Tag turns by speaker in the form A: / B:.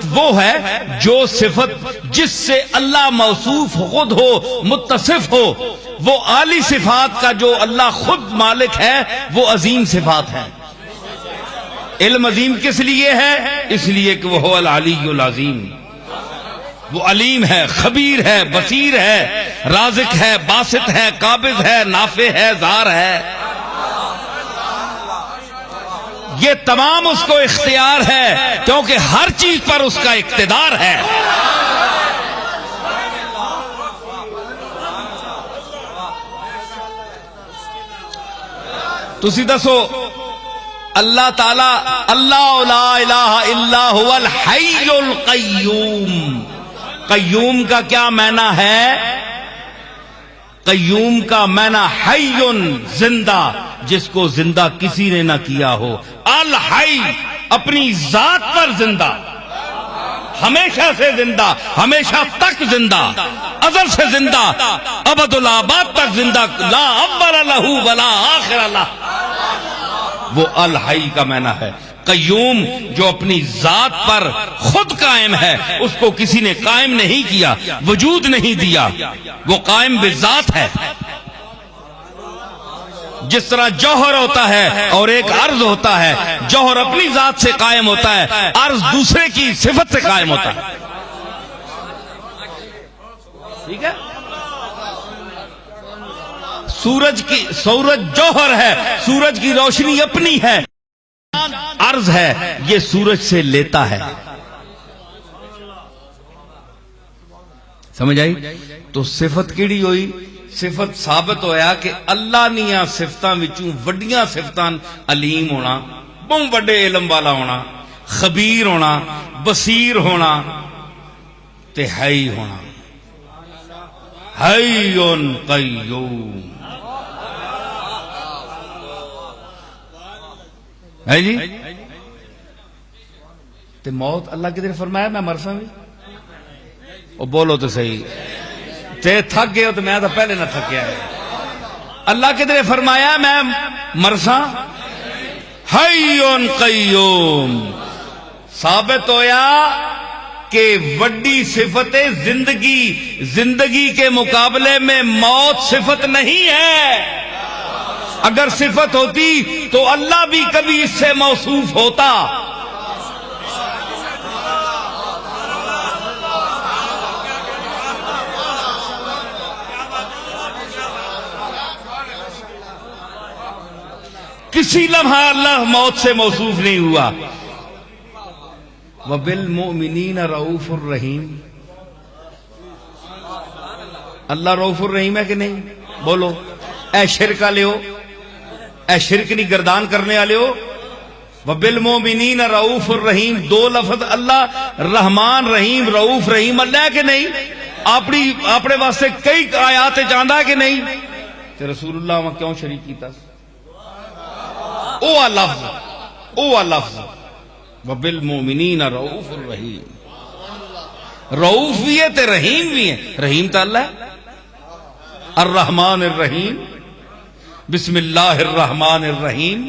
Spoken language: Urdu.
A: وہ ہے جو صفت جس سے اللہ موصوف خود ہو، متصف ہو، وہ عالی صفات کا جو اللہ خود مالک ہے وہ عظیم صفات ہے۔ علم عظیم کس لیے ہے؟ اس لیے کہ وہ العلی العظیم، وہ علیم ہے، خبیر ہے، بصیر ہے، رازق ہے، باسط ہے، قابض ہے، نافع ہے، ضار ہے۔ یہ تمام اس کو اختیار ہے کیونکہ ہر چیز پر اس کا اقتدار ہے۔ تسی دسو اللہ تعالی اللہ لا الہ الا هو الحی القیوم، قیوم کا کیا معنی ہے؟ قیوم کا معنی حی، زندہ، جس کو زندہ کسی نے نہ کیا ہو۔ الحی اپنی ذات پر زندہ، ہمیشہ سے زندہ، ہمیشہ تک زندہ، ازل سے زندہ، ابد الآباد تک زندہ، لا اول لہ ولا آخر لہ، وہ الحی کا معنی ہے۔ قیوم جو اپنی ذات پر خود قائم ہے، اس کو کسی نے قائم نہیں کیا، وجود نہیں دیا، وہ قائم بذات ہے۔ جس طرح جوہر ہوتا ہے اور ایک عرض ہوتا ہے، جوہر اپنی ذات سے قائم ہوتا ہے، عرض دوسرے کی صفت سے قائم ہوتا ہے۔ ٹھیک ہے؟ سورج جوہر ہے، سورج کی روشنی اپنی ہے، عرض ہے یہ سورج سے لیتا ہے۔ سمجھ آئی؟ تو صفت کیڑی ہوئی؟ صفت ثابت ہویا کہ اللہ نیاں صفتاں وچوں وڈیاں صفتاں علیم ہونا، بہت بڑے علم والا ہونا، خبیر ہونا، بصیر ہونا تے حی ہونا۔ حی قیوم ہے جی۔ تے موت اللہ کی طرف فرمایا میں مرساں بھی، او بولو تو صحیح، تے تھک گئے ہو تو میں تو پہلے نہ تھکیا ہے۔ اللہ کی طرف فرمایا میں مرساں، حی قیوم، ثابت ہویا کہ وڈی صفت زندگی کے مقابلے میں موت صفت نہیں ہے۔ اگر صفت ہوتی تو اللہ بھی کبھی اس سے موصوف ہوتا۔ کسی لمحہ اللہ موت سے موصوف نہیں ہوا۔ وَبِالْمُؤْمِنِينَ رَؤُوفٌ الرحیم، اللہ رؤوف الرحیم ہے کہ نہیں؟ بولو اے شرک والے ہو، اے شرک نہیں گردان کرنے والے ہو۔ وَبِالْمُؤْمِنِينَ رَؤُوفٌ الرحیم، دو لفظ اللہ رحمان رحیم رؤوف رحیم اللہ ہے کہ نہیں؟ اپنے واسطے کئی آیات چاہتا ہے کہ نہیں؟ تے رسول اللہ وہاں کیوں شریک کیتا؟ او لفظ وَبِالْمُؤْمِنِينَ رَؤُوفٌ الرحیم، رؤوف بھی ہے تے رحیم بھی ہے۔ رحیم تو اللہ ہے، الرحمن الرحیم، بسم اللہ الرحمن الرحیم۔